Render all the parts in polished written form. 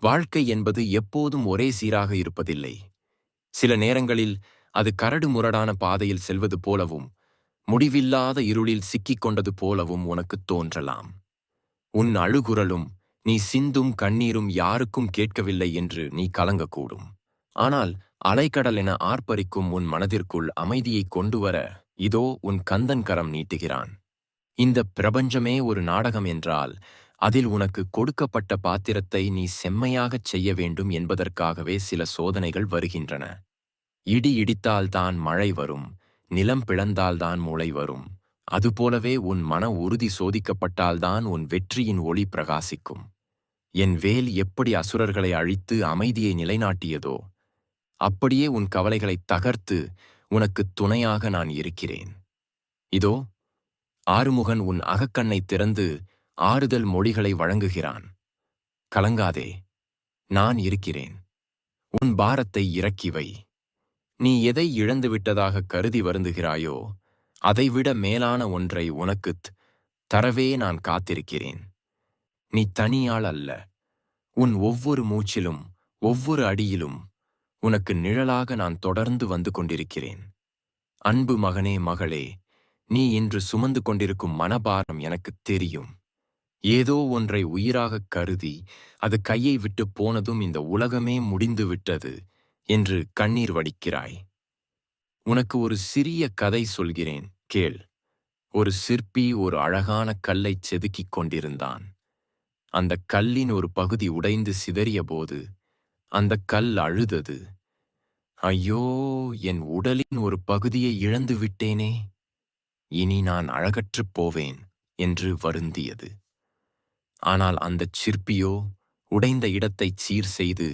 வாழ்க்கை என்பது எப்போதும் ஒரே சீராக இருப்பதில்லை. சில நேரங்களில் அது கரடு முரடான பாதையில் செல்வது போலவும், முடிவில்லாத இருளில் சிக்கிக் கொண்டது போலவும் உனக்குத் தோன்றலாம். உன் அழுகுரலும், நீ சிந்தும் கண்ணீரும் யாருக்கும் கேட்கவில்லை என்று நீ கலங்கக்கூடும். ஆனால் அலைக்கடல் என ஆர்ப்பரிக்கும் உன் மனதிற்குள் அமைதியைக் கொண்டுவர இதோ உன் கந்தன் கரம் நீட்டுகிறான். இந்த பிரபஞ்சமே ஒரு நாடகம் என்றால், அதில் உனக்கு கொடுக்கப்பட்ட பாத்திரத்தை நீ செம்மையாகச் செய்ய வேண்டும் என்பதற்காகவே சில சோதனைகள் வருகின்றன. இடி இடித்தால்தான் மழை வரும், நிலம் பிளந்தால்தான் முளை வரும். அதுபோலவே உன் மன உறுதி சோதிக்கப்பட்டால்தான் உன் வெற்றியின் ஒளி பிரகாசிக்கும். என் வேல் எப்படி அசுரர்களை அழித்து அமைதியை நிலைநாட்டியதோ, அப்படியே உன் கவலைகளைத் தகர்த்து உனக்குத் துணையாக நான் இருக்கிறேன். இதோ ஆறுமுகன் உன் அகக்கண்ணைத் திறந்து ஆறுதல் மொழிகளை வழங்குகிறான். கலங்காதே, நான் இருக்கிறேன். உன் பாரத்தை இறக்கி வை. நீ எதை இழந்துவிட்டதாக கருதி வருந்துகிறாயோ, அதைவிட மேலான ஒன்றை உனக்குத் தரவே நான் காத்திருக்கிறேன். நீ தனியாள் அல்ல. உன் ஒவ்வொரு மூச்சிலும், ஒவ்வொரு அடியிலும் உனக்கு நிழலாக நான் தொடர்ந்து வந்து கொண்டிருக்கிறேன். அன்பு மகனே, மகளே, நீ இன்று சுமந்து கொண்டிருக்கும் மனபாரம் எனக்குத் தெரியும். ஏதோ ஒன்றை உயிராகக் கருதி அது கையை விட்டுப் போனதும் இந்த உலகமே முடிந்து விட்டது என்று கண்ணீர் வடிக்கிறாய். உனக்கு ஒரு சிறிய கதை சொல்கிறேன், கேள். ஒரு சிற்பி ஒரு அழகான கல்லைச் செதுக்கிக் கொண்டிருந்தான். அந்தக் கல்லின் ஒரு பகுதி உடைந்து சிதறியபோது அந்தக் கல் அழுதது. ஐயோ, என் உடலின் ஒரு பகுதியை இழந்து விட்டேனே, இனி நான் அழகற்றுப் போவேன் என்று வருந்தியது. ஆனால் அந்தச் சிற்பியோ உடைந்த இடத்தைச் சீர் செய்து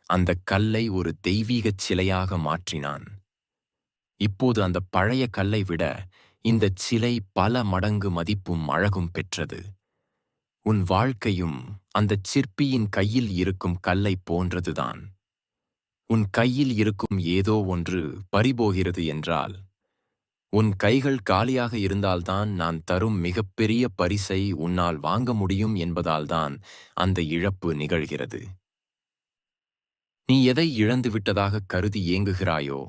அந்தக் கல்லை ஒரு தெய்வீகச் சிலையாக மாற்றினான். இப்போது அந்த பழைய கல்லை விட இந்தச் சிலை பல மடங்கு மதிப்பும் அழகும் பெற்றது. உன் வாழ்க்கையும் அந்தச் சிற்பியின் கையில் இருக்கும் கல்லை போன்றதுதான். உன் கையில் இருக்கும் ஏதோ ஒன்று பறிபோகிறது என்றால், உன் கைகள் காலியாக இருந்தால்தான் நான் தரும் மிகப்பெரிய பரிசை உன்னால் வாங்க முடியும் என்பதால்தான் அந்த இழப்பு நிகழ்கிறது. நீ எதை இழந்துவிட்டதாக கருதி ஏங்குகிறாயோ,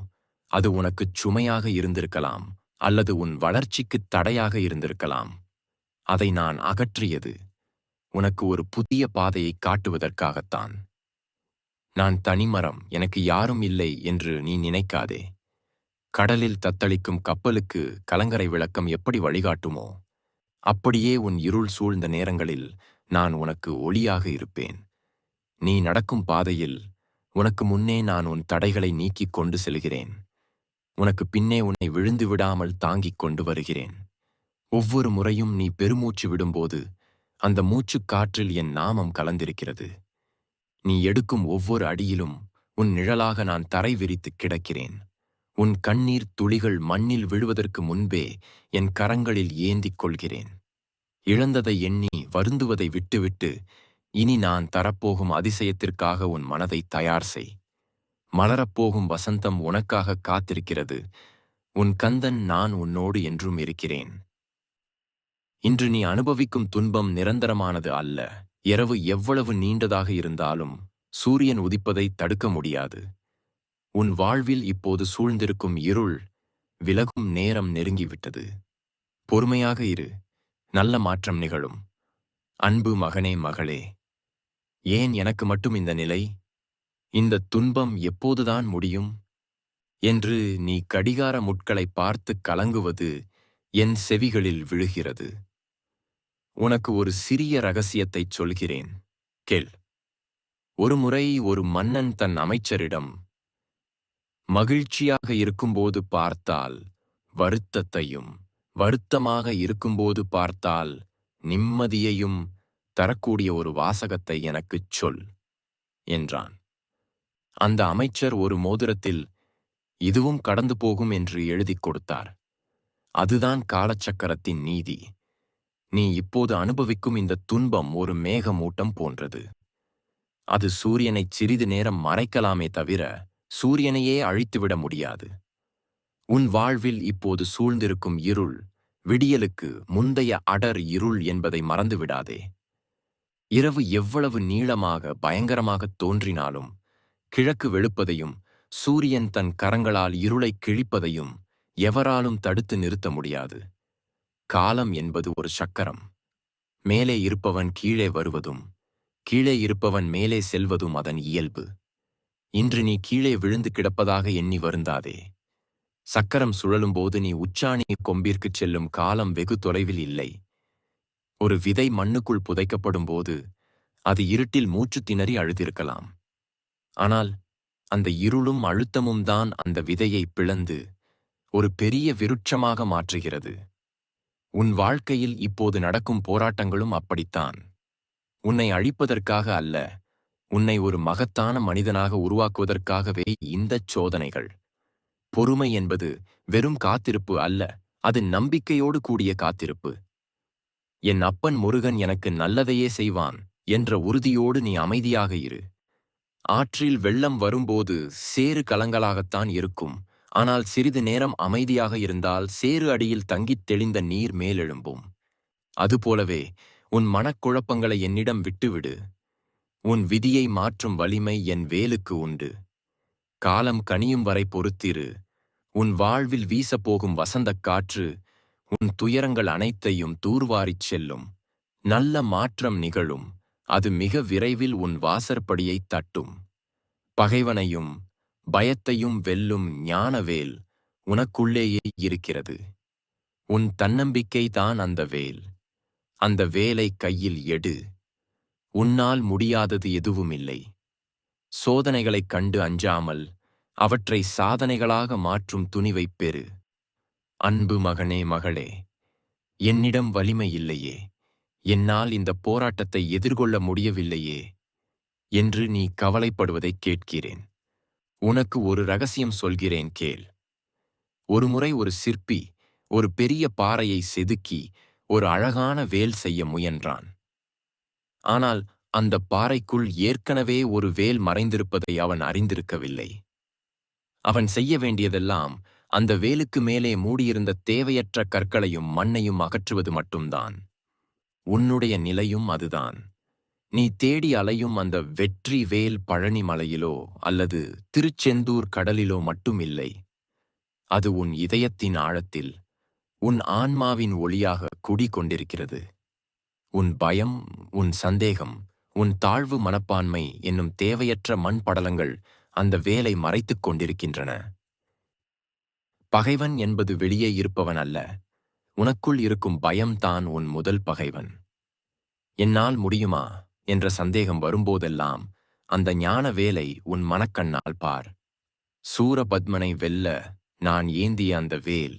அது உனக்குச் சுமையாக இருந்திருக்கலாம், அல்லது உன் வளர்ச்சிக்குத் தடையாக இருந்திருக்கலாம். அதை நான் அகற்றியது உனக்கு ஒரு புதிய பாதையைக் காட்டுவதற்காகத்தான். நான் தனிமரம், எனக்கு யாரும் இல்லை என்று நீ நினைக்காதே. கடலில் தத்தளிக்கும் கப்பலுக்கு கலங்கரை விளக்கம் எப்படி வழிகாட்டுமோ, அப்படியே உன் இருள் சூழ்ந்த நேரங்களில் நான் உனக்கு ஒளியாக இருப்பேன். நீ நடக்கும் பாதையில் உனக்கு முன்னே நான் உன் தடைகளை நீக்கிக் கொண்டு செல்கிறேன். உனக்கு பின்னே உன்னை விழுந்து விடாமல் தாங்கிக் கொண்டு வருகிறேன். ஒவ்வொரு முறையும் நீ பெருமூச்சு விடும்போது அந்த மூச்சுக் காற்றில் என் நாமம் கலந்திருக்கிறது. நீ எடுக்கும் ஒவ்வொரு அடியிலும் உன் நிழலாக நான் தரை விரித்து கிடக்கிறேன். உன் கண்ணீர் துளிகள் மண்ணில் விழுவதற்கு முன்பே என் கரங்களில் ஏந்திக் கொள்கிறேன். இழந்ததை எண்ணி வருந்துவதை விட்டுவிட்டு இனி நான் தரப்போகும் அதிசயத்திற்காக உன் மனதை தயார் செய். மலரப்போகும் வசந்தம் உனக்காக காத்திருக்கிறது. உன் கந்தன் நான் உன்னோடு என்றும் இருக்கிறேன். இன்று நீ அனுபவிக்கும் துன்பம் நிரந்தரமானது அல்ல. இரவு எவ்வளவு நீண்டதாக இருந்தாலும் சூரியன் உதிப்பதை தடுக்க முடியாது. உன் வாழ்வில் இப்போது சூழ்ந்திருக்கும் இருள் விலகும் நேரம் நெருங்கிவிட்டது. பொறுமையாக இரு, நல்ல மாற்றம் நிகழும். அன்பு மகனே, மகளே, ஏன் எனக்கு மட்டும் இந்த நிலை? இந்த துன்பம் எப்போதுதான் முடியும் என்று நீ கடிகார முட்களை பார்த்து கலங்குவது என் செவிகளில் விழுகிறது. உனக்கு ஒரு சிறிய ரகசியத்தைச் சொல்கிறேன், கேள். ஒருமுறை ஒரு மன்னன் தன் அமைச்சரிடம், மகிழ்ச்சியாக இருக்கும்போது பார்த்தால் வருத்தத்தையும், வருத்தமாக இருக்கும்போது பார்த்தால் நிம்மதியையும் தரக்கூடிய ஒரு வாசகத்தை எனக்குச் சொல் என்றான். அந்த அமைச்சர் ஒரு மோதிரத்தில் இதுவும் கடந்து போகும் என்று எழுதிக் கொடுத்தார். அதுதான் காலச்சக்கரத்தின் நீதி. நீ இப்போது அனுபவிக்கும் இந்த துன்பம் ஒரு மேகமூட்டம் போன்றது. அது சூரியனைச் சிறிது நேரம் மறைக்கலாமே தவிர சூரியனையே அழித்துவிட முடியாது. உன் வாழ்வில் இப்போது சூழ்ந்திருக்கும் இருள் விடியலுக்கு முந்தைய அடர் இருள் என்பதை மறந்துவிடாதே. இரவு எவ்வளவு நீளமாக பயங்கரமாகத் தோன்றினாலும், கிழக்கு வெளுப்பதையும் சூரியன் தன் கரங்களால் இருளைக் கிழிப்பதையும் எவராலும் தடுத்து நிறுத்த முடியாது. காலம் என்பது ஒரு சக்கரம். மேலே இருப்பவன் கீழே வருவதும், கீழே இருப்பவன் மேலே செல்வதும் அதன் இயல்பு. இன்று நீ கீழே விழுந்து கிடப்பதாக எண்ணி வருந்தாதே. சக்கரம் சுழலும்போது நீ உச்சாணி கொம்பிற்குச் செல்லும் காலம் வெகு தொலைவில் இல்லை. ஒரு விதை மண்ணுக்குள் புதைக்கப்படும்போது அது இருட்டில் மூச்சு திணறி அழுதிருக்கலாம். ஆனால் அந்த இருளும் அழுத்தமும் தான் அந்த விதையை பிளந்து ஒரு பெரிய விருட்சமாக மாற்றுகிறது. உன் வாழ்க்கையில் இப்போது நடக்கும் போராட்டங்களும் அப்படித்தான். உன்னை அழிப்பதற்காக அல்ல, உன்னை ஒரு மகத்தான மனிதனாக உருவாக்குவதற்காகவே இந்தச் சோதனைகள். பொறுமை என்பது வெறும் காத்திருப்பு அல்ல, அது நம்பிக்கையோடு கூடிய காத்திருப்பு. என் அப்பன் முருகன் எனக்கு நல்லதையே செய்வான் என்ற உறுதியோடு நீ அமைதியாக இரு. ஆற்றில் வெள்ளம் வரும்போது சேறு கலங்கலாகத்தான் இருக்கும். ஆனால் சிறிது நேரம் அமைதியாக இருந்தால் சேறு அடியில் தங்கித் தெளிந்த நீர் மேலெழும்பும். அதுபோலவே உன் மனக்குழப்பங்களை என்னிடம் விட்டுவிடு. உன் விதியை மாற்றும் வலிமை என் வேலுக்கு உண்டு. காலம் கனியும் வரை பொறுத்திரு. உன் வாழ்வில் வீசப்போகும் வசந்தக் காற்று உன் துயரங்கள் அனைத்தையும் தூர்வாரிச் செல்லும். நல்ல மாற்றம் நிகழும். அது மிக விரைவில் உன் வாசற்படியைத் தட்டும். பகைவனையும் பயத்தையும் வெல்லும் ஞானவேல் உனக்குள்ளேயே இருக்கிறது. உன் தன்னம்பிக்கை தான் அந்த வேல். அந்த வேலை கையில் எடு. உன்னால் முடியாதது எதுவுமில்லை. சோதனைகளைக் கண்டு அஞ்சாமல் அவற்றை சாதனைகளாக மாற்றும் துணிவைப் பெறு. அன்பு மகனே, மகளே, என்னிடம் வலிமை இல்லையே, என்னால் இந்த போராட்டத்தை எதிர்கொள்ள முடியவில்லையே என்று நீ கவலைப்படுவதைக் கேட்கிறேன். உனக்கு ஒரு ரகசியம் சொல்கிறேன், கேள். ஒருமுறை ஒரு சிற்பி ஒரு பெரிய பாறையை செதுக்கி ஒரு அழகான வேல் செய்ய முயன்றான். ஆனால் அந்த பாறைக்குள் ஏற்கனவே ஒரு வேல் மறைந்திருப்பதை அவன் அறிந்திருக்கவில்லை. அவன் செய்ய வேண்டியதெல்லாம் அந்த வேலுக்கு மேலே மூடியிருந்த தேவையற்ற கற்களையும் மண்ணையும் அகற்றுவது மட்டும்தான். உன்னுடைய நிலையும் அதுதான். நீ தேடி அலையும் அந்த வெற்றி வேல் பழனி மலையிலோ அல்லது திருச்செந்தூர் கடலிலோ மட்டுமில்லை. அது உன் இதயத்தின் ஆழத்தில், உன் ஆன்மாவின் ஒளியாக குடிகொண்டிருக்கிறது. உன் பயம், உன் சந்தேகம், உன் தாழ்வு மனப்பான்மை என்னும் தேவையற்ற மண் படலங்கள் அந்த வேலை மறைத்துக் கொண்டிருக்கின்றன. பகைவன் என்பது வெளியே இருப்பவன் அல்ல, உனக்குள் இருக்கும் பயம்தான் உன் முதல் பகைவன். என்னால் முடியுமா என்ற சந்தேகம் வரும்போதெல்லாம் அந்த ஞான வேலை உன் மனக்கண்ணால் பார். சூரபத்மனை வெல்ல நான் ஏந்திய அந்த வேல்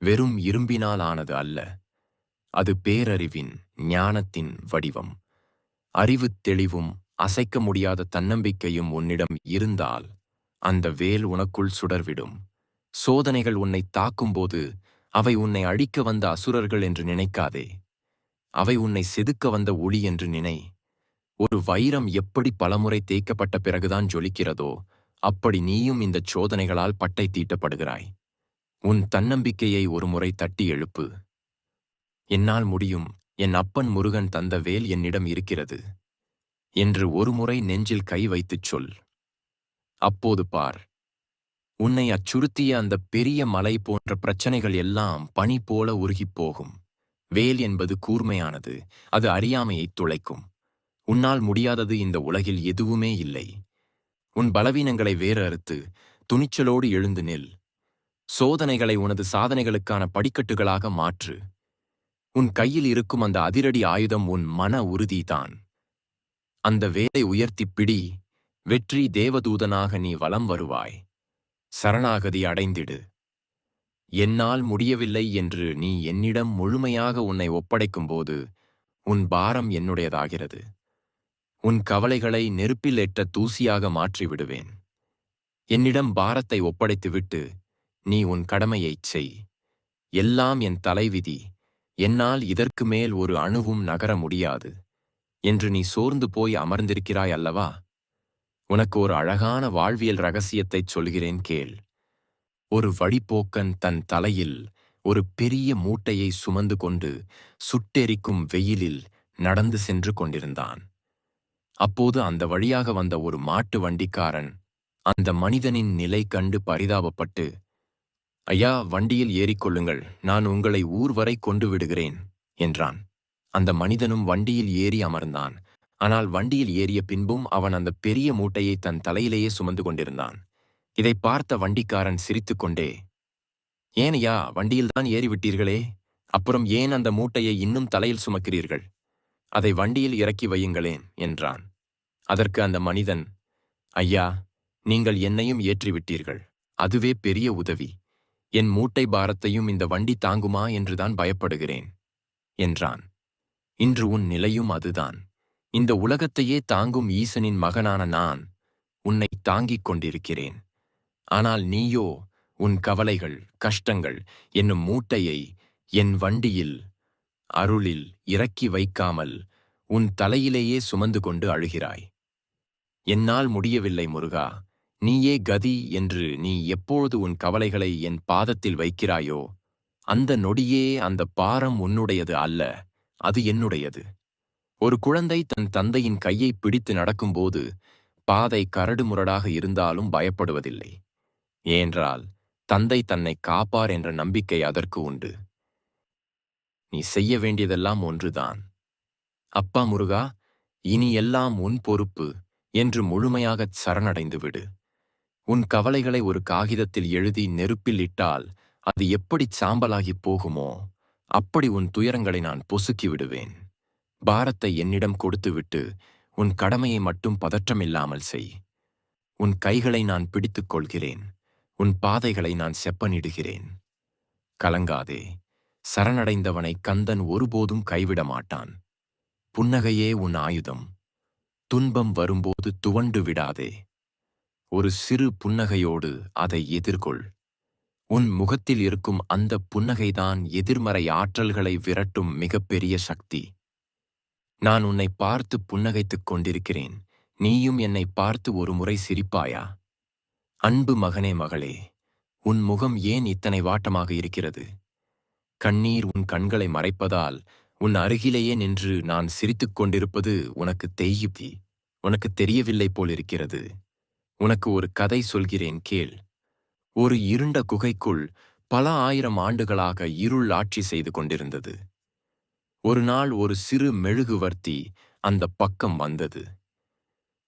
வெறும் இரும்பினால் ஆனது அல்ல. அது பேரறிவின், ஞானத்தின் வடிவம். அறிவு தெளிவும் அசைக்க முடியாத தன்னம்பிக்கையும் உன்னிடம் இருந்தால் அந்த வேல் உனக்குள் சுடர்விடும். சோதனைகள் உன்னை தாக்கும்போது அவை உன்னை அழிக்க வந்த அசுரர்கள் என்று நினைக்காதே. அவை உன்னை செதுக்க வந்த ஒளி என்று நினை. ஒரு வைரம் எப்படி பலமுறை தேய்க்கப்பட்ட பிறகுதான் ஜொலிக்கிறதோ, அப்படி நீயும் இந்தச் சோதனைகளால் பட்டை தீட்டப்படுகிறாய். உன் தன்னம்பிக்கையை ஒருமுறை தட்டி எழுப்பு. என்னால் முடியும், என் அப்பன் முருகன் தந்த வேல் என்னிடம் இருக்கிறது என்று ஒருமுறை நெஞ்சில் கை வைத்துச் சொல். அப்போது பார், உன்னை அச்சுறுத்திய அந்த பெரிய மலை போன்ற பிரச்சனைகள் எல்லாம் பனி போல உருகிப் போகும். வேல் என்பது கூர்மையானது, அது அறியாமையைத் துளைக்கும். உன்னால் முடியாதது இந்த உலகில் எதுவுமே இல்லை. உன் பலவீனங்களை வேறு அறுத்து துணிச்சலோடு எழுந்து நில். சோதனைகளை உனது சாதனைகளுக்கான படிக்கட்டுகளாக மாற்று. உன் கையில் இருக்கும் அந்த அதிரடி ஆயுதம் உன் மன உறுதிதான். அந்த வேலை உயர்த்திப் பிடி. வெற்றி தேவதூதனாக நீ வலம் வருவாய். சரணாகதி அடைந்திடு. என்னால் முடியவில்லை என்று நீ என்னிடம் முழுமையாக உன்னை ஒப்படைக்கும்போது உன் பாரம் என்னுடையதாகிறது. உன் கவலைகளை நெருப்பில் ஏற்ற தூசியாக மாற்றிவிடுவேன். என்னிடம் பாரத்தை ஒப்படைத்துவிட்டு நீ உன் கடமையைச் செய். எல்லாம் என் தலைவிதி, என்னால் இதற்கு மேல் ஒரு அணுவும் நகர முடியாது என்று நீ சோர்ந்து போய் அமர்ந்திருக்கிறாய் அல்லவா? உனக்கு ஒரு அழகான வாழ்வியல் ரகசியத்தைச் சொல்கிறேன், கேள். ஒரு வழிப்போக்கன் தன் தலையில் ஒரு பெரிய மூட்டையை சுமந்து கொண்டு சுட்டெரிக்கும் வெயிலில் நடந்து சென்று கொண்டிருந்தான். அப்போது அந்த வழியாக வந்த ஒரு மாட்டு வண்டிக்காரன் அந்த மனிதனின் நிலை கண்டு பரிதாபப்பட்டு, ஐயா, வண்டியில் ஏறிக்கொள்ளுங்கள், நான் உங்களை ஊர் வரை கொண்டு விடுகிறேன் என்றான். அந்த மனிதனும் வண்டியில் ஏறி அமர்ந்தான். ஆனால் வண்டியில் ஏறிய பின்பும் அவன் அந்த பெரிய மூட்டையை தன் தலையிலேயே சுமந்து கொண்டிருந்தான். இதை பார்த்த வண்டிக்காரன் சிரித்துக்கொண்டே, ஏனையா, வண்டியில்தான் ஏறிவிட்டீர்களே, அப்புறம் ஏன் அந்த மூட்டையை இன்னும் தலையில் சுமக்கிறீர்கள்? அதை வண்டியில் இறக்கி வையுங்களேன் என்றான். அதற்கு அந்த மனிதன், ஐயா, நீங்கள் என்னையும் ஏற்றிவிட்டீர்கள், அதுவே பெரிய உதவி. என் மூட்டை பாரத்தையும் இந்த வண்டி தாங்குமா என்றுதான் பயப்படுகிறேன் என்றான். இன்று உன் நிலையும் அதுதான். இந்த உலகத்தையே தாங்கும் ஈசனின் மகனான நான் உன்னை தாங்கிக் கொண்டிருக்கிறேன். ஆனால் நீயோ உன் கவலைகள், கஷ்டங்கள் என்னும் மூட்டையை என் வண்டியில், அருளில் இறக்கி வைக்காமல் உன் தலையிலேயே சுமந்து கொண்டு அழுகிறாய். என்னால் முடியவில்லை முருகா, நீயே கதி என்று நீ எப்பொழுது உன் கவலைகளை என் பாதத்தில் வைக்கிறாயோ, அந்த நொடியே அந்த பாரம் உன்னுடையது அல்ல, அது என்னுடையது. ஒரு குழந்தை தன் தந்தையின் கையை பிடித்து நடக்கும்போது பாதை கரடுமுரடாக இருந்தாலும் பயப்படுவதில்லை. ஏனென்றால் தந்தை தன்னை காப்பார் என்ற நம்பிக்கை அதற்கு உண்டு. நீ செய்ய வேண்டியதெல்லாம் ஒன்றுதான். அப்பா முருகா, இனி எல்லாம் உன் பொறுப்பு என்று முழுமையாகச் சரணடைந்து விடு. உன் கவலைகளை ஒரு காகிதத்தில் எழுதி நெருப்பில் இட்டால் அது எப்படிச் சாம்பலாகிப் போகுமோ, அப்படி உன் துயரங்களை நான் பொசுக்கி விடுவேன். பாரத்தை என்னிடம் கொடுத்துவிட்டு உன் கடமையை மட்டும் பதற்றமில்லாமல் செய். உன் கைகளை நான் பிடித்துக் கொள்கிறேன், உன் பாதைகளை நான் செப்பனிடுகிறேன். கலங்காதே, சரணடைந்தவனை கந்தன் ஒருபோதும் கைவிட மாட்டான். புன்னகையே உன் ஆயுதம். துன்பம் வரும்போது துவண்டு விடாதே. ஒரு சிறு புன்னகையோடு அதை எதிர்கொள். உன் முகத்தில் இருக்கும் அந்த புன்னகைதான் எதிர்மறை ஆற்றல்களை விரட்டும் மிகப்பெரிய சக்தி. நான் உன்னை பார்த்து புன்னகைத்துக் கொண்டிருக்கிறேன். நீயும் என்னை பார்த்து ஒரு முறை சிரிப்பாயா? அன்பு மகனே, மகளே, உன் முகம் ஏன் இத்தனை வாட்டமாக இருக்கிறது? கண்ணீர் உன் கண்களை மறைப்பதால் உன் அருகிலேயே நின்று நான் சிரித்துக் கொண்டிருப்பது உனக்கு தெரியவில்லை போலிருக்கிறது. உனக்கு ஒரு கதை சொல்கிறேன், கேள். ஒரு இருண்ட குகைக்குள் பல ஆயிரம் ஆண்டுகளாக இருள் ஆட்சி செய்து கொண்டிருந்தது. ஒரு நாள் ஒரு சிறு மெழுகுவர்த்தி அந்த பக்கம் வந்தது.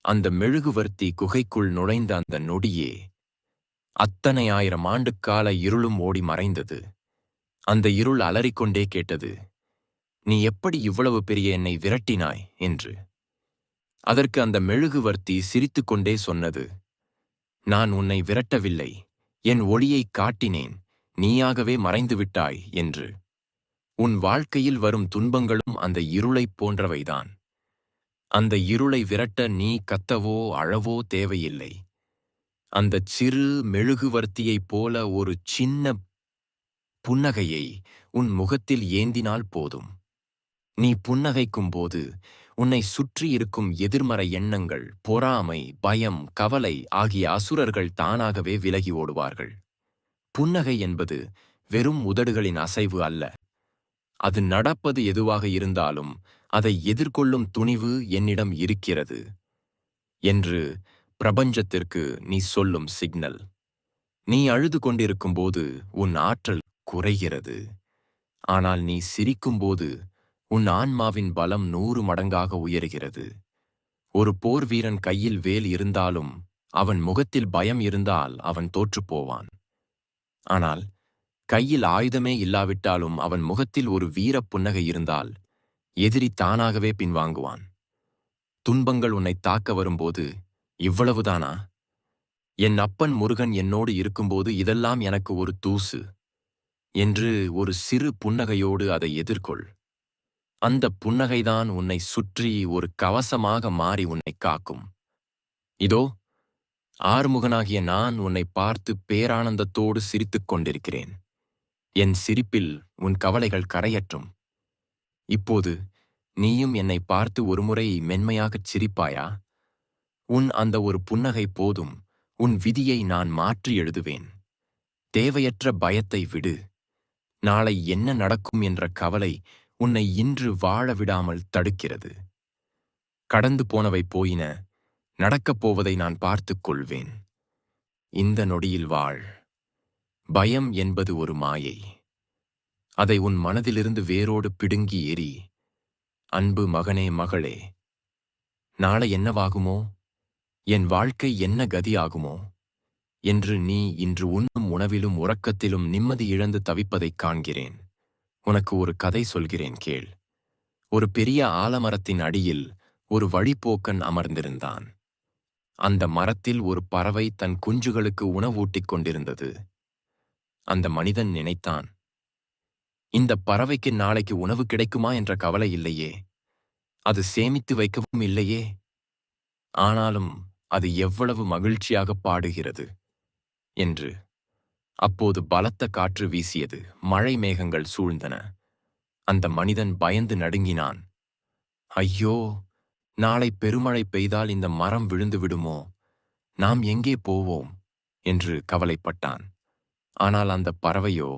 அந்த மெழுகுவர்த்தி குகைக்குள் நுழைந்த அந்த நொடியே அத்தனை ஆயிரம் ஆண்டுக்கால இருளும் ஓடி மறைந்தது. அந்த இருள் அலறிக்கொண்டே கேட்டது, நீ எப்படி இவ்வளவு பெரிய என்னை விரட்டினாய் என்று. அதற்கு அந்த மெழுகுவர்த்தி சிரித்துக்கொண்டே சொன்னது, நான் உன்னை விரட்டவில்லை, என் ஒளியைக் காட்டினேன், நீயாகவே மறைந்துவிட்டாய் என்று. உன் வாழ்க்கையில் வரும் துன்பங்களும் அந்த இருளைப் போன்றவைதான். அந்த இருளை விரட்ட நீ கத்தவோ அழவோ தேவையில்லை. அந்தச் சிறு மெழுகுவர்த்தியைப் போல ஒரு சின்ன புன்னகையை உன் முகத்தில் ஏந்தினால் போதும். நீ புன்னகைக்கும்போது உன்னை சுற்றி இருக்கும் எதிர்மறை எண்ணங்கள், பொறாமை, பயம், கவலை ஆகிய அசுரர்கள் தானாகவே விலகி ஓடுவார்கள். புன்னகை என்பது வெறும் உதடுகளின் அசைவு அல்ல. அது நடப்பது எதுவாக இருந்தாலும் அதை எதிர்கொள்ளும் துணிவு என்னிடம் இருக்கிறது என்று பிரபஞ்சத்திற்கு நீ சொல்லும் சிக்னல். நீ அழுது கொண்டிருக்கும்போது உன் ஆற்றல் குறைகிறது. ஆனால் நீ சிரிக்கும்போது உன் ஆன்மாவின் பலம் 100 மடங்காக உயர்கிறது. ஒரு போர் வீரன் கையில் வேல் இருந்தாலும் அவன் முகத்தில் பயம் இருந்தால் அவன் தோற்றுப்போவான். ஆனால் கையில் ஆயுதமே இல்லாவிட்டாலும் அவன் முகத்தில் ஒரு வீரப் புன்னகை இருந்தால் எதிரி தானாகவே பின்வாங்குவான். துன்பங்கள் உன்னை தாக்க வரும்போது, இவ்வளவுதானா? என் அப்பன் முருகன் என்னோடு இருக்கும்போது இதெல்லாம் எனக்கு ஒரு தூசு என்று ஒரு சிறு புன்னகையோடு அதை எதிர்கொள். அந்த புன்னகைதான் உன்னை சுற்றி ஒரு கவசமாக மாறி உன்னை காக்கும். இதோ ஆறுமுகனாகிய நான் உன்னை பார்த்து பேரானந்தத்தோடு சிரித்துக் கொண்டிருக்கிறேன். என் சிரிப்பில் உன் கவலைகள் கரையற்றும். இப்போது நீயும் என்னை பார்த்து ஒருமுறை மென்மையாகச் சிரிப்பாயா? உன் அந்த ஒரு புன்னகை போதும், உன் விதியை நான் மாற்றி எழுதுவேன். தேவையற்ற பயத்தை விடு. நாளை என்ன நடக்கும் என்ற கவலை உன்னை இன்று வாழ விடாமல் தடுக்கிறது. கடந்து போனவை போயின, நடக்கப் போவதை நான் பார்த்துக் கொள்வேன். இந்த நொடியில் வாழ். பயம் என்பது ஒரு மாயை. அதை உன் மனதிலிருந்து வேரோடு பிடுங்கி எறி. அன்பு மகனே, மகளே, நாளை என்னவாகுமோ, என் வாழ்க்கை என்ன கதியாகுமோ என்று நீ இன்று உண்ணும் உணவிலும் உறக்கத்திலும் நிம்மதி இழந்து தவிப்பதைக் காண்கிறேன். உனக்கு ஒரு கதை சொல்கிறேன் கேள். ஒரு பெரிய ஆலமரத்தின் அடியில் ஒரு வழிப்போக்கன் அமர்ந்திருந்தான். அந்த மரத்தில் ஒரு பறவை தன் குஞ்சுகளுக்கு உணவூட்டிக் கொண்டிருந்தது. அந்த மனிதன் நினைத்தான், இந்த பறவைக்கு நாளைக்கு உணவு கிடைக்குமா என்ற கவலை இல்லையே, அது சேமித்து வைக்கவும் இல்லையே, ஆனாலும் அது எவ்வளவு மகிழ்ச்சியாக பாடுகிறது என்று. அப்போது பலத்த காற்று வீசியது, மழை மேகங்கள் சூழ்ந்தன. அந்த மனிதன் பயந்து நடுங்கினான். ஐயோ, நாளை பெருமழை பெய்தால் இந்த மரம் விழுந்து விடுமோ, நாம் எங்கே போவோம் என்று கவலைப்பட்டான். ஆனால் அந்த பறவையோ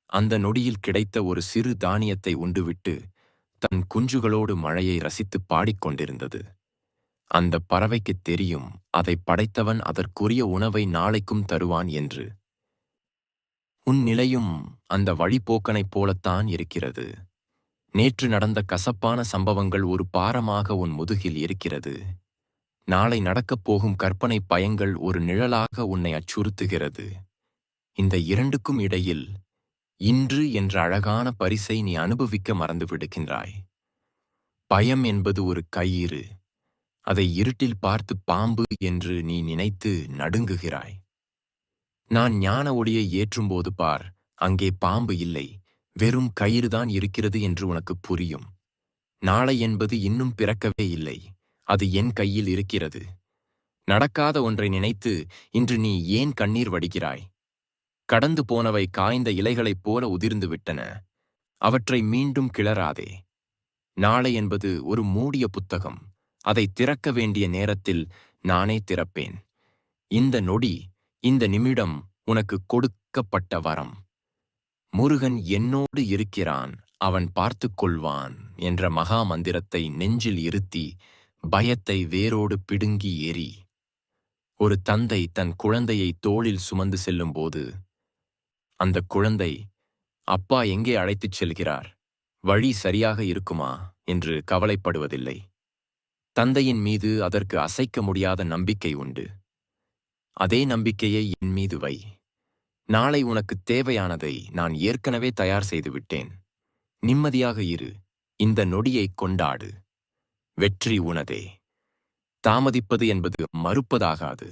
அந்த நொடியில் கிடைத்த ஒரு சிறு தானியத்தை உண்டுவிட்டு தன் குஞ்சுகளோடு மழையை ரசித்துப் பாடிக்கொண்டிருந்தது. அந்த பறவைக்குத் தெரியும், அதை படைத்தவன் அதற்குரிய உணவை நாளைக்கும் தருவான் என்று. உன் நிலையும் அந்த வழிப்போக்கனைப் போலத்தான் இருக்கிறது. நேற்று நடந்த கசப்பான சம்பவங்கள் ஒரு பாரமாக உன் முதுகில் இருக்கிறது. நாளை நடக்கப் போகும் கற்பனை பயங்கள் ஒரு நிழலாக உன்னை அச்சுறுத்துகிறது. இந்த இரண்டுக்கும் இடையில் இன்று என்ற அழகான பரிசை நீ அனுபவிக்க மறந்துவிடுகின்றாய். பயம் என்பது ஒரு கயிறு. அதை இருட்டில் பார்த்து பாம்பு என்று நீ நினைத்து நடுங்குகிறாய். நான் ஞான ஒளியை ஏற்றும்போது பார், அங்கே பாம்பு இல்லை, வெறும் கயிறுதான் இருக்கிறது என்று உனக்கு புரியும். நாளை என்பது இன்னும் பிறக்கவே இல்லை, அது என் கையில் இருக்கிறது. நடக்காத ஒன்றை நினைத்து இன்று நீ ஏன் கண்ணீர் வடிகிறாய்? கடந்து போனவை காய்ந்த இலைகளைப் போல உதிர்ந்து விட்டன. அவற்றை மீண்டும் கிளறாதே. நாளை என்பது ஒரு மூடிய புத்தகம். அதை திறக்க வேண்டிய நேரத்தில் நானே திறப்பேன். இந்த நொடி, இந்த நிமிடம் உனக்கு கொடுக்கப்பட்ட வரம். முருகன் என்னோடு இருக்கிறான், அவன் பார்த்துக் கொள்வான் என்ற மகா மந்திரத்தை நெஞ்சில் இருத்தி பயத்தை வேரோடு பிடுங்கி எறி. ஒரு தந்தை தன் குழந்தையை தோளில் சுமந்து செல்லும்போது அந்த குழந்தை, அப்பா எங்கே அழைத்துச் செல்கிறார், வழி சரியாக இருக்குமா என்று கவலைப்படுவதில்லை. தந்தையின் மீது அதற்கு அசைக்க முடியாத நம்பிக்கை உண்டு. அதே நம்பிக்கையை என் மீது வை. நாளை உனக்குத் தேவையானதை நான் ஏற்கனவே தயார் செய்துவிட்டேன். நிம்மதியாக இரு. இந்த நொடியைக் கொண்டாடு. வெற்றி உனதே. தாமதிப்பது என்பது மறுப்பதாகாது.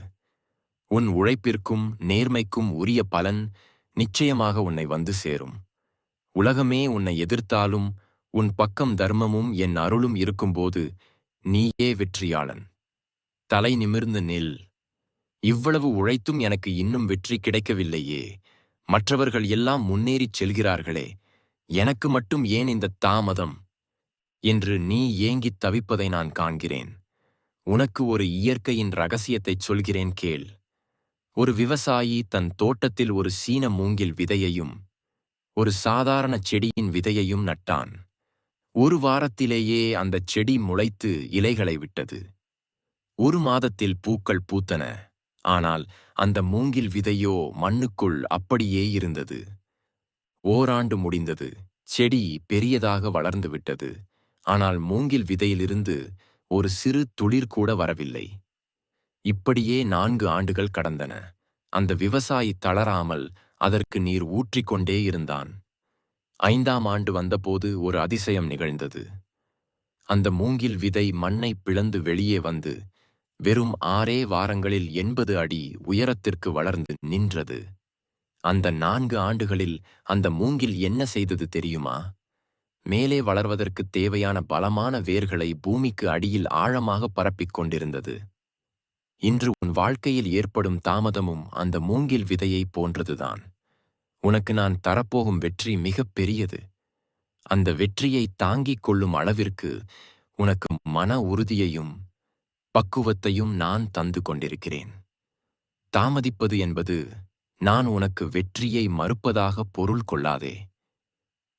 உன் உழைப்பிற்கும் நேர்மைக்கும் உரிய பலன் நிச்சயமாக உன்னை வந்து சேரும். உலகமே உன்னை எதிர்த்தாலும் உன் பக்கம் தர்மமும் என் அருளும் இருக்கும்போது நீயே வெற்றியாளன். தலை நிமிர்ந்து நில். இவ்வளவு உழைத்தும் எனக்கு இன்னும் வெற்றி கிடைக்கவில்லையே, மற்றவர்கள் எல்லாம் முன்னேறிச் செல்கிறார்களே, எனக்கு மட்டும் ஏன் இந்த தாமதம் என்று நீ ஏங்கித் தவிப்பதை நான் காண்கிறேன். உனக்கு ஒரு இயற்கையின் ரகசியத்தைச் சொல்கிறேன் கேள். ஒரு விவசாயி தன் தோட்டத்தில் ஒரு சீன மூங்கில் விதையையும் ஒரு சாதாரண செடியின் விதையையும் நட்டான். ஒரு வாரத்திலேயே அந்தச் செடி முளைத்து இலைகளை விட்டது. ஒரு மாதத்தில் பூக்கள் பூத்தன. ஆனால் அந்த மூங்கில் விதையோ மண்ணுக்குள் அப்படியே இருந்தது. ஓராண்டு முடிந்தது. செடி பெரியதாக வளர்ந்து விட்டது. ஆனால் மூங்கில் விதையிலிருந்து ஒரு சிறு துளிர் கூட வரவில்லை. இப்படியே 4 ஆண்டுகள் கடந்தன. அந்த விவசாயி தளராமல் அதற்கு நீர் ஊற்றிக்கொண்டே இருந்தான். 5ஆம் ஆண்டு வந்தபோது ஒரு அதிசயம் நிகழ்ந்தது. அந்த மூங்கில் விதை மண்ணை பிளந்து வெளியே வந்து வெறும் 6 வாரங்களில் 80 அடி உயரத்திற்கு வளர்ந்து நின்றது. அந்த 4 ஆண்டுகளில் அந்த மூங்கில் என்ன செய்தது தெரியுமா? மேலே வளர்வதற்குத் தேவையான பலமான வேர்களை பூமிக்கு அடியில் ஆழமாக பரப்பிக் கொண்டிருந்தது. இன்று உன் வாழ்க்கையில் ஏற்படும் தாமதமும் அந்த மூங்கில் விதையைப் போன்றதுதான். உனக்கு நான் தரப்போகும் வெற்றி மிகப் பெரியது. அந்த வெற்றியை தாங்கிக் கொள்ளும் அளவிற்கு உனக்கு மன உறுதியையும் பக்குவத்தையும் நான் தந்து கொண்டிருக்கிறேன். தாமதிப்பது என்பது நான் உனக்கு வெற்றியை மறுப்பதாக பொருள் கொள்ளாதே.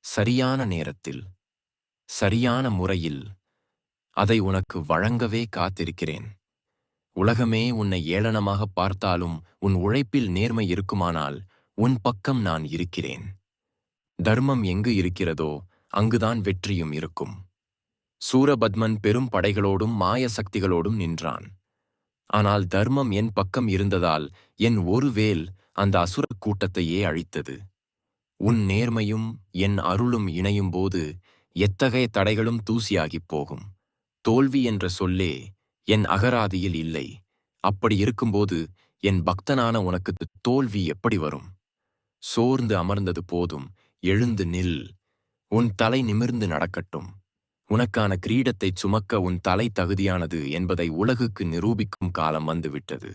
சரியான நேரத்தில் சரியான முறையில் அதை உனக்கு வழங்கவே காத்திருக்கிறேன். உலகமே உன்னை ஏளனமாக பார்த்தாலும் உன் உழைப்பில் நேர்மை இருக்குமானால் உன் பக்கம் நான் இருக்கிறேன். தர்மம் எங்கு இருக்கிறதோ அங்குதான் வெற்றியும் இருக்கும். சூரபத்மன் பெரும் படைகளோடும் மாய சக்திகளோடும் நின்றான். ஆனால் தர்மம் என் பக்கம் இருந்ததால் என் ஒரு வேல் அந்த அசுரக் கூட்டத்தையே அழித்தது. உன் நேர்மையும் என் அருளும் இணையும்போது எத்தகைய தடைகளும் தூசியாகிப் போகும். தோல்வி என்ற சொல்லே என் அகராதியில் இல்லை. அப்படி இருக்கும்போது என் பக்தனான உனக்கு தோல்வி எப்படி வரும்? சோர்ந்து அமர்ந்தது போதும், எழுந்து நில். உன் தலை நிமிர்ந்து நடக்கட்டும். உனக்கான கிரீடத்தைச் சுமக்க உன் தலை தகுதியானது என்பதை உலகுக்கு நிரூபிக்கும் காலம் வந்துவிட்டது.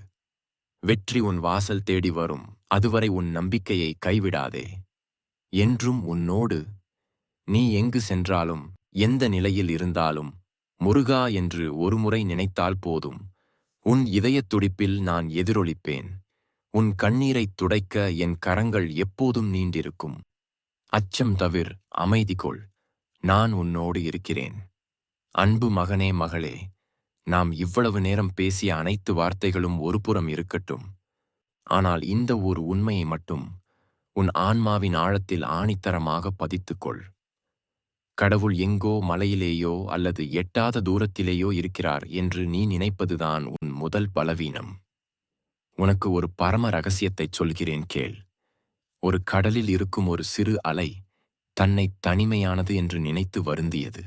வெற்றி உன் வாசல் தேடி வரும். அதுவரை உன் நம்பிக்கையை கைவிடாதே. என்றும் உன்னோடு. நீ எங்கு சென்றாலும் எந்த நிலையில் இருந்தாலும் முருகா என்று ஒருமுறை நினைத்தால் போதும். உன் இதயத் துடிப்பில் நான் எதிரொலிப்பேன். உன் கண்ணீரைத் துடைக்க என் கரங்கள் எப்போதும் நீண்டிருக்கும். அச்சம் தவிர், அமைதி கொள். நான் உன்னோடு இருக்கிறேன். அன்பு மகனே, மகளே, நாம் இவ்வளவு நேரம் பேசிய அனைத்து வார்த்தைகளும் ஒருபுறம் இருக்கட்டும். ஆனால் இந்த ஒரு உண்மையை மட்டும் உன் ஆன்மாவின் ஆழத்தில் ஆணித்தரமாக பதித்துக்கொள். கடவுள் எங்கோ மலையிலேயோ அல்லது எட்டாத தூரத்திலேயோ இருக்கிறார் என்று நீ நினைப்பதுதான் உன் முதல் பலவீனம். உனக்கு ஒரு பரம ரகசியத்தைச் சொல்கிறேன், கேள். ஒரு கடலில் இருக்கும் ஒரு சிறு அலை தன்னை தனிமையானது என்று நினைத்து வருந்தியது.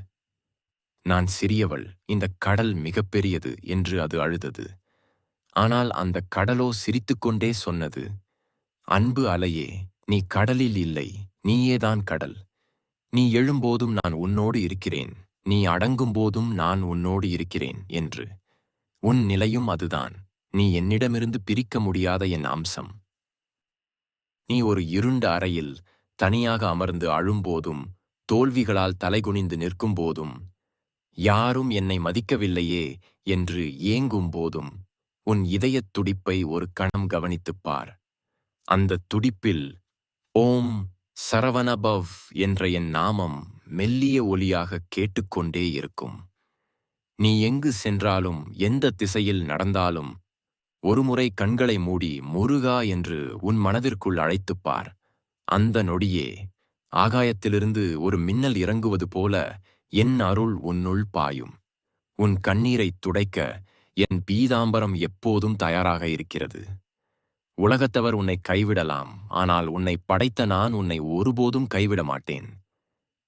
நான் சிறியவள், இந்த கடல் மிகப்பெரியது என்று அது அழுதது. ஆனால் அந்த கடலோ சிரித்துக்கொண்டே சொன்னது, அன்பு அலையே, நீ கடலில் இல்லை, நீயேதான் கடல். நீ எழும்போதும் நான் உன்னோடு இருக்கிறேன், நீ அடங்கும்போதும் நான் உன்னோடு இருக்கிறேன் என்று. உன் நிலையும் அதுதான். நீ என்னிடமிருந்து பிரிக்க முடியாத என் அம்சம். நீ ஒரு இருண்ட அறையில் தனியாக அமர்ந்து அழும்போதும், தோல்விகளால் தலைகுனிந்து நிற்கும்போதும், யாரும் என்னை மதிக்கவில்லையே என்று ஏங்கும் போதும், உன் இதயத் துடிப்பை ஒரு கணம் கவனித்துப் பார். அந்தத் துடிப்பில் ஓம் சரவணபவ் என்ற என் நாமம் மெல்லிய ஒலியாக கேட்டுக்கொண்டே இருக்கும். நீ எங்கு சென்றாலும் எந்த திசையில் நடந்தாலும் ஒருமுறை கண்களை மூடி முருகா என்று உன் மனதிற்குள் அழைத்துப் பார். அந்த நொடியே ஆகாயத்திலிருந்து ஒரு மின்னல் இறங்குவது போல என் அருள் உன்னுள் பாயும். உன் கண்ணீரைத் துடைக்க என் பீதாம்பரம் எப்போதும் தயாராக இருக்கிறது. உலகத்தவர் உன்னை கைவிடலாம், ஆனால் உன்னை படைத்த நான் உன்னை ஒருபோதும் கைவிட மாட்டேன்.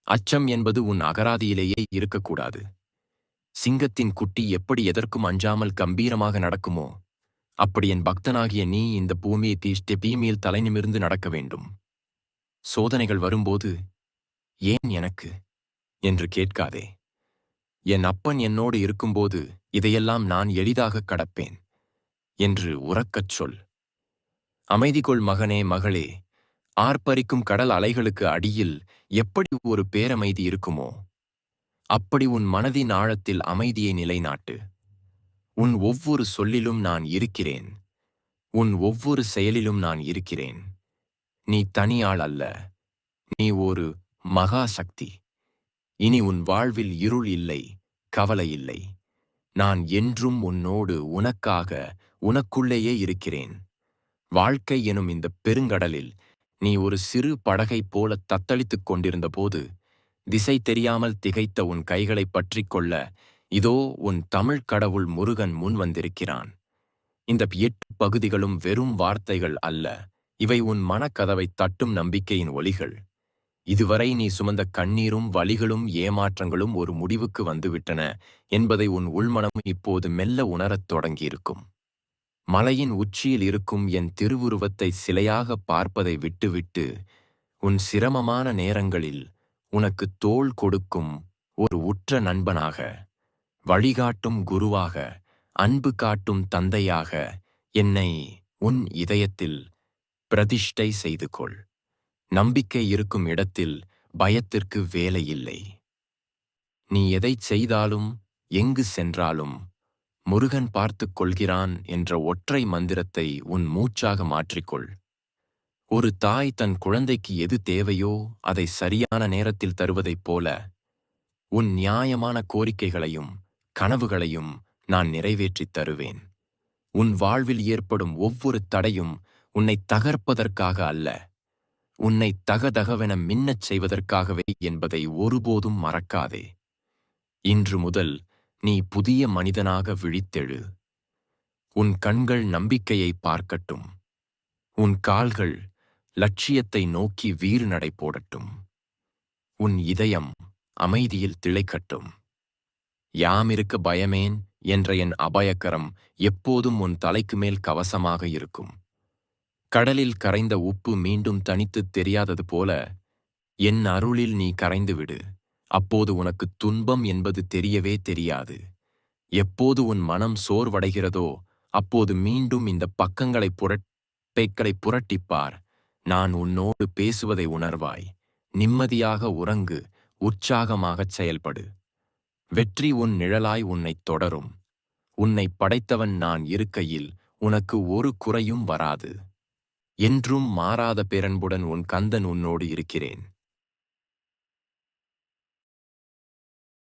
அச்சம் என்பது உன் அகராதியிலேயே இருக்கக்கூடாது. சிங்கத்தின் குட்டி எப்படி எதற்கும் அஞ்சாமல் கம்பீரமாக நடக்குமோ, அப்படி என் பக்தனாகிய நீ இந்த பூமியில் தலை நிமிர்ந்து நடக்க வேண்டும். சோதனைகள் வரும்போது ஏன் எனக்கு என்று கேட்காதே. என் அப்பன் என்னோடு இருக்கும்போது இதையெல்லாம் நான் எளிதாகக் கடப்பேன் என்று உரக்கச் சொல். அமைதி கொள் மகனே, மகளே. ஆர்ப்பரிக்கும் கடல் அலைகளுக்கு அடியில் எப்படி ஒரு பேரமைதி இருக்குமோ, அப்படி உன் மனதின் ஆழத்தில் அமைதியை நிலைநாட்டு. உன் ஒவ்வொரு சொல்லிலும் நான் இருக்கிறேன். உன் ஒவ்வொரு செயலிலும் நான் இருக்கிறேன். நீ தனியாள் அல்ல, நீ ஒரு மகா சக்தி. இனி உன் வாழ்வில் இருள் இல்லை, கவலை இல்லை. நான் என்றும் உன்னோடு, உனக்காக, உனக்குள்ளேயே இருக்கிறேன். வாழ்க்கை எனும் இந்த பெருங்கடலில் நீ ஒரு சிறு படகைப் போல தத்தளித்துக் கொண்டிருந்தபோது, திசை தெரியாமல் திகைத்த உன் கைகளைப் பற்றிக் கொள்ள இதோ உன் தமிழ்க் கடவுள் முருகன் முன் வந்திருக்கிறான். இந்த 8 பகுதிகளும் வெறும் வார்த்தைகள் அல்ல, இவை உன் மனக்கதவைத் தட்டும் நம்பிக்கையின் ஒலிகள். இதுவரை நீ சுமந்த கண்ணீரும் வலிகளும் ஏமாற்றங்களும் ஒரு முடிவுக்கு வந்துவிட்டன என்பதை உன் உள்மனம் இப்போது மெல்ல உணரத் தொடங்கியிருக்கும். மலையின் உச்சியில் இருக்கும் என் திருவுருவத்தை சிலையாக பார்ப்பதை விட்டுவிட்டு, உன் சிரமமான நேரங்களில் உனக்கு தோள் கொடுக்கும் ஒரு உற்ற நண்பனாக, வழிகாட்டும் குருவாக, அன்பு காட்டும் தந்தையாக என்னை உன் இதயத்தில் பிரதிஷ்டை செய்து கொள். நம்பிக்கை இருக்கும் இடத்தில் பயத்திற்கு வேலையில்லை. நீ எதைச் செய்தாலும், எங்கு சென்றாலும் முருகன் பார்த்துக் கொள்கிறான் என்ற ஒற்றை மந்திரத்தை உன் மூச்சாக மாற்றிக்கொள். ஒரு தாய் தன் குழந்தைக்கு எது தேவையோ அதை சரியான நேரத்தில் தருவதைப் போல, உன் நியாயமான கோரிக்கைகளையும் கனவுகளையும் நான் நிறைவேற்றித் தருவேன். உன் வாழ்வில் ஏற்படும் ஒவ்வொரு தடையும் உன்னை தகர்ப்பதற்காக அல்ல, உன்னை தகதகவென மின்னச் செய்வதற்காகவே என்பதை ஒருபோதும் மறக்காதே. இன்று முதல் நீ புதிய மனிதனாக விழித்தெழு. உன் கண்கள் நம்பிக்கையை பார்க்கட்டும். உன் கால்கள் லட்சியத்தை நோக்கி வீறுநடை போடட்டும். உன் இதயம் அமைதியில் திளைக்கட்டும். யாமிருக்க பயமேன் என்ற என் அபயக்கரம் எப்போதும் உன் தலைக்கு மேல் கவசமாக இருக்கும். கடலில் கரைந்த உப்பு மீண்டும் தனித்துத் தெரியாதது போல என் அருளில் நீ கரைந்துவிடு. அப்போது உனக்கு துன்பம் என்பது தெரியவே தெரியாது. எப்போது உன் மனம் சோர்வடைகிறதோ அப்போது மீண்டும் இந்த பேய்களை புரட்டிப்பார். நான் உன்னோடு பேசுவதை உணர்வாய். நிம்மதியாக உறங்கு, உற்சாகமாகச் செயல்படு. வெற்றி உன் நிழலாய் உன்னைத் தொடரும். உன்னை படைத்தவன் நான் இருக்கையில் உனக்கு ஒரு குறையும் வராது. என்றும் மாறாத பேரன்புடன் உன் கந்தன் உன்னோடு இருக்கிறேன்.